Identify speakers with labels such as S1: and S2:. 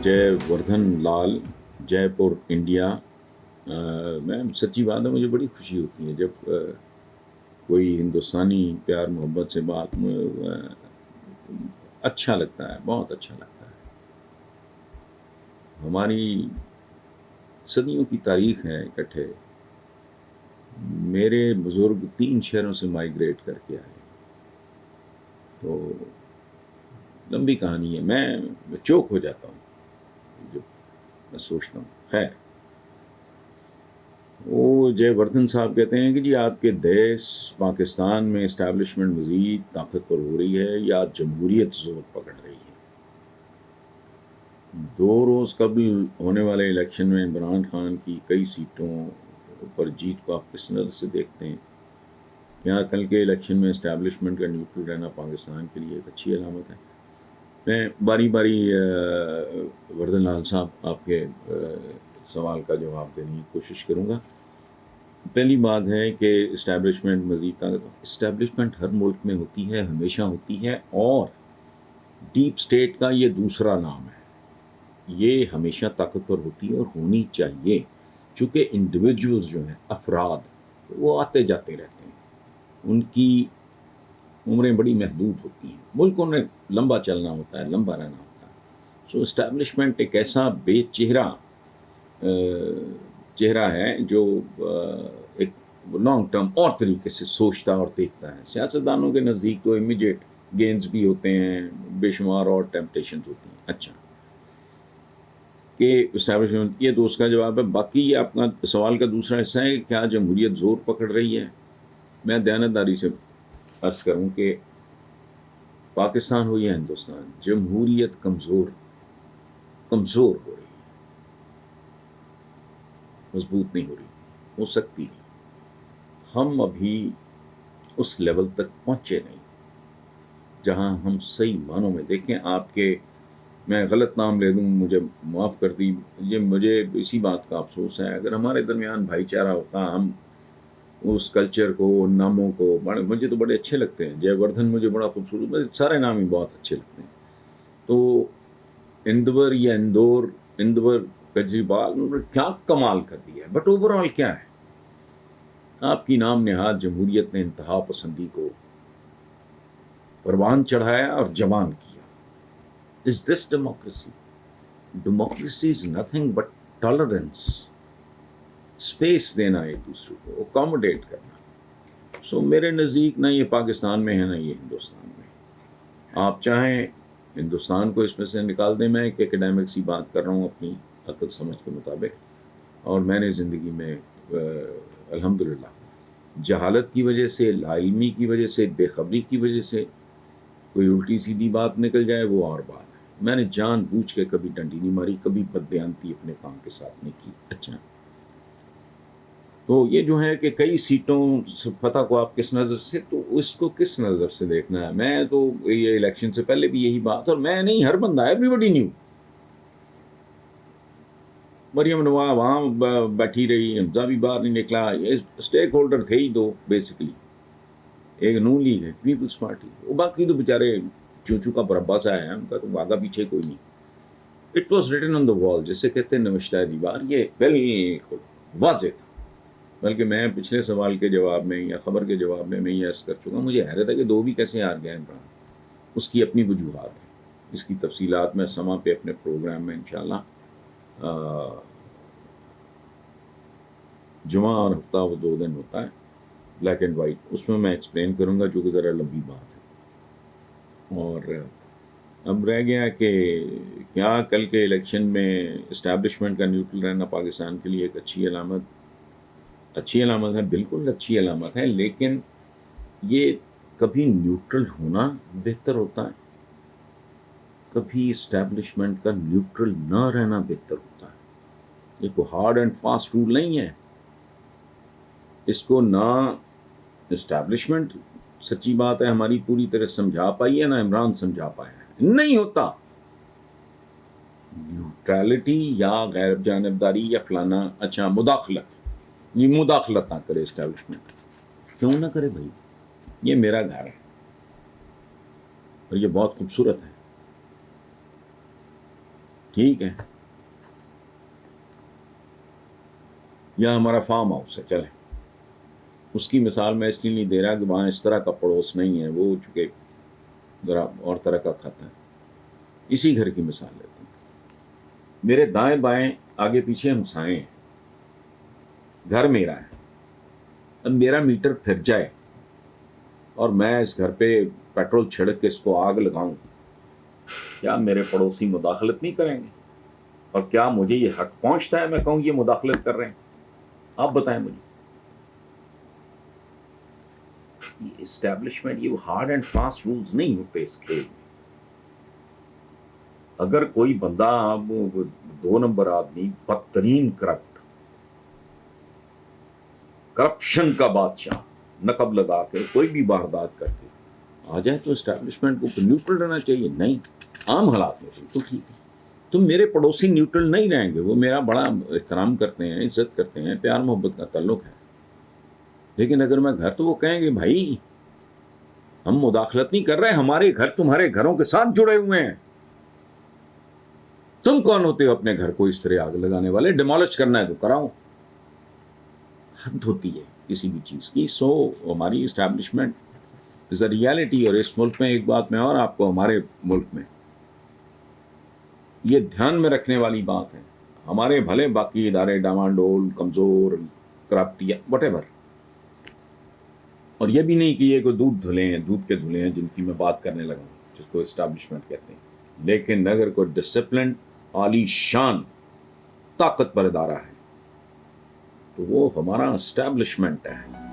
S1: जय वर्धन लाल, Jaipur, India. Ma'am सच्ची बात है, मुझे बड़ी खुशी होती है जब कोई हिंदुस्तानी प्यार मोहब्बत से अच्छा लगता है, बहुत अच्छा लगता है। हमारी सदियों की तारीख है इकट्ठे। मेरे बुजुर्ग 3 शहरों से माइग्रेट करके आए, तो लंबी कहानी है। मैं चौक हो जाता हूँ जब मैं सोचता हूँ। खैर, वो जयवर्धन साहब कहते हैं कि जी आपके देश पाकिस्तान में इस्टेब्लिशमेंट मजीद ताकतवर हो रही है या जमहूरियत जोर पकड़ रही है। 2 रोज कबल होने वाले इलेक्शन में इमरान खान की कई सीटों पर जीत को आप किस नज़र से देखते हैं? क्या कल के इलेक्शन में इस्टेब्लिशमेंट का न्यूट्रल रहना पाकिस्तान के लिए एक अच्छी अलामत है? मैं बारी बारी वर्धन लाल साहब आपके सवाल का जवाब देने की कोशिश करूँगा। पहली बात है कि इस्टेब्लिशमेंट मजीद इस्टेब्लिशमेंट हर मुल्क में होती है, हमेशा होती है, और डीप स्टेट का ये दूसरा नाम है। ये हमेशा ताकतवर होती है और होनी चाहिए, चूँकि इंडिविजुअल्स जो हैं, अफराद, वो आते जाते रहते हैं, उनकी उम्रें बड़ी महदूद होती हैं, मुल्कों ने लंबा चलना होता है, लंबा रहना होता है। सो इस्टेब्लिशमेंट एक ऐसा बेचेहरा चेहरा है जो एक लॉन्ग टर्म और तरीके से सोचता और देखता है। सियासतदानों के नज़दीक तो इमीडिएट गेंस भी होते हैं, बेशुमार और टेम्पटेशन होती हैं। अच्छा, कि इस्टेब्लिशमेंट, ये तो उसका जवाब है। बाकी ये आपका सवाल का दूसरा हिस्सा है, क्या जमहूरियत जोर पकड़ रही है? मैं दयानतदारी से अर्ज करूं कि पाकिस्तान हो या हिंदुस्तान, जमहूरियत कमज़ोर कमज़ोर हो रही है, मजबूत नहीं हो रही, हो सकती नहीं। हम अभी उस लेवल तक पहुंचे नहीं जहां हम सही मानों में देखें। आपके, मैं गलत नाम ले दूं, मुझे माफ़ कर दीजिए, मुझे इसी बात का अफसोस है। अगर हमारे दरमियान भाईचारा होता, हम उस कल्चर को, उन नामों को, मुझे तो बड़े अच्छे लगते हैं। जयवर्धन मुझे बड़ा खूबसूरत, मुझे सारे नाम ही बहुत अच्छे लगते हैं। तो इंदवर या इंदौर, इंदवर, केजरीवाल, उन्होंने क्या कमाल कर दिया है, बट ओवरऑल क्या है? आपकी नाम नेहाद जमहूरियत ने इंतहा पसंदी को परवान चढ़ाया और जवान किया। Is this democracy? Democracy is nothing but tolerance, space देना, एक दूसरे को अकोमोडेट करना। सो मेरे नज़दीक ना ये पाकिस्तान में है ना ये हिंदुस्तान में। आप चाहें हिंदुस्तान को इसमें से निकाल दें, मैं एक एकेडमिक सी बात कर रहा हूँ अपनी अक्ल समझ के मुताबिक, और मैंने ज़िंदगी में अल्हम्दुलिल्लाह जहालत की वजह से, लाइल्मी की वजह से, बेखबरी की वजह से कोई उल्टी सीधी बात निकल जाए वो और बात है। मैंने जानबूझ के कभी डंडी नहीं मारी, कभी बददयांती अपने काम के साथ नहीं की। अच्छा, तो ये जो है कि कई सीटों से पता को आप किस नज़र से, तो इसको किस नज़र से देखना है। मैं तो ये इलेक्शन से पहले भी यही बात, और मैं नहीं, हर बंदा, एवरीबडी न्यू। मरियम नवाज वहाँ बैठी रही, हमजा भी बाहर नहीं निकला, ये स्टेक होल्डर थे ही दो बेसिकली, एक नून लीग है, पीपल्स पार्टी, वो बाकी तो बेचारे चूचू का बरब्बा सा है, उनका तो आगा पीछे कोई नहीं। It was written on the wall, जिसे कहते हैं नविश्ता दीवार, ये बिल्कुल वाज़ेह था। बल्कि मैं पिछले सवाल के जवाब में या खबर के जवाब में मैं ये अर्ज़ कर चुका, मुझे हैरत है कि 2 भी कैसे हार गए इमरान। उसकी अपनी वजूहात है, इसकी तफसीलात मैं समा पे अपने प्रोग्राम में इंशाल्लाह जुमा और हफ्ता, वो 2 दिन होता है, ब्लैक एंड वाइट, उसमें मैं एक्सप्लेन करूँगा, जो कि ज़रा लंबी बात है। और अब रह गया कि क्या कल के इलेक्शन में इस्टेब्लिशमेंट का न्यूट्रल रहना पाकिस्तान के लिए एक अच्छी अलामत है? बिल्कुल अच्छी अलामत है, लेकिन ये कभी न्यूट्रल होना बेहतर होता है, कभी इस्टेब्लिशमेंट का न्यूट्रल ना रहना बेहतर होता है। ये कोई हार्ड एंड फास्ट रूल नहीं है। इसको ना इस्टेब्लिशमेंट, सच्ची बात है, हमारी पूरी तरह समझा पाई है, ना इमरान समझा पाया है। नहीं होता न्यूट्रलिटी या गैर जानबदारी या फलाना, अच्छा मुदाखलत, ये मुदाखलत ना करे इस्टेब्लिशमेंट, क्यों ना करे भाई? ये मेरा घर है और ये बहुत खूबसूरत है, ٹھیک ہے، یہاں ہمارا فارم ہاؤس ہے، چلیں اس کی مثال میں اس لیے نہیں دے رہا کہ وہاں اس طرح کا پڑوس نہیں ہے، وہ چونکہ ذرا اور طرح کا کھاتا ہے. اسی گھر کی مثال لیتے ہیں. میرے دائیں بائیں آگے پیچھے ہمسائے ہیں، گھر میرا ہے. اب میرا میٹر پھر جائے اور میں اس گھر پہ پیٹرول چھڑک کے اس کو آگ لگاؤں، کیا میرے پڑوسی مداخلت نہیں کریں گے؟ اور کیا مجھے یہ حق پہنچتا ہے میں کہوں یہ مداخلت کر رہے ہیں؟ آپ بتائیں مجھے. یہ اسٹیبلشمنٹ، یہ ہارڈ اینڈ فاسٹ رولز نہیں ہوتے اس کھیل میں. اگر کوئی بندہ 2 نمبر آدمی، بدترین کرپشن کا بادشاہ، نقب لگا کے کوئی بھی واردات کر کے آ جائے تو اسٹیبلشمنٹ کو نیوٹرل رہنا چاہیے. نہیں، عام حالات میں تو ٹھیک ہے. تم میرے پڑوسی نیوٹرل نہیں رہیں گے، وہ میرا بڑا احترام کرتے ہیں، عزت کرتے ہیں، پیار محبت کا تعلق ہے. لیکن اگر میں گھر، تو وہ کہیں گے بھائی ہم مداخلت نہیں کر رہے، ہمارے گھر تمہارے گھروں کے ساتھ جڑے ہوئے ہیں. تم کون ہوتے ہو اپنے گھر کو اس طرح آگ لگانے والے؟ ڈیمالش کرنا ہے تو کراؤ. حد ہوتی ہے کسی بھی چیز کی. سو ہماری اسٹیبلشمنٹ از اے ریالٹی. اور اس ملک میں ایک بات میں اور آپ کو، ہمارے ملک میں یہ دھیان میں رکھنے والی بات ہے، ہمارے بھلے باقی ادارے ڈاواڈول، کمزور، کرپٹ، وٹ ایور، اور یہ بھی نہیں کہ یہ کوئی دودھ کے دھلے ہیں جن کی میں بات کرنے لگا ہوں، جس کو اسٹیبلشمنٹ کہتے ہیں. لیکن اگر کوئی ڈسپلن، عالی شان، طاقتور ادارہ ہے تو وہ ہمارا اسٹیبلشمنٹ ہے.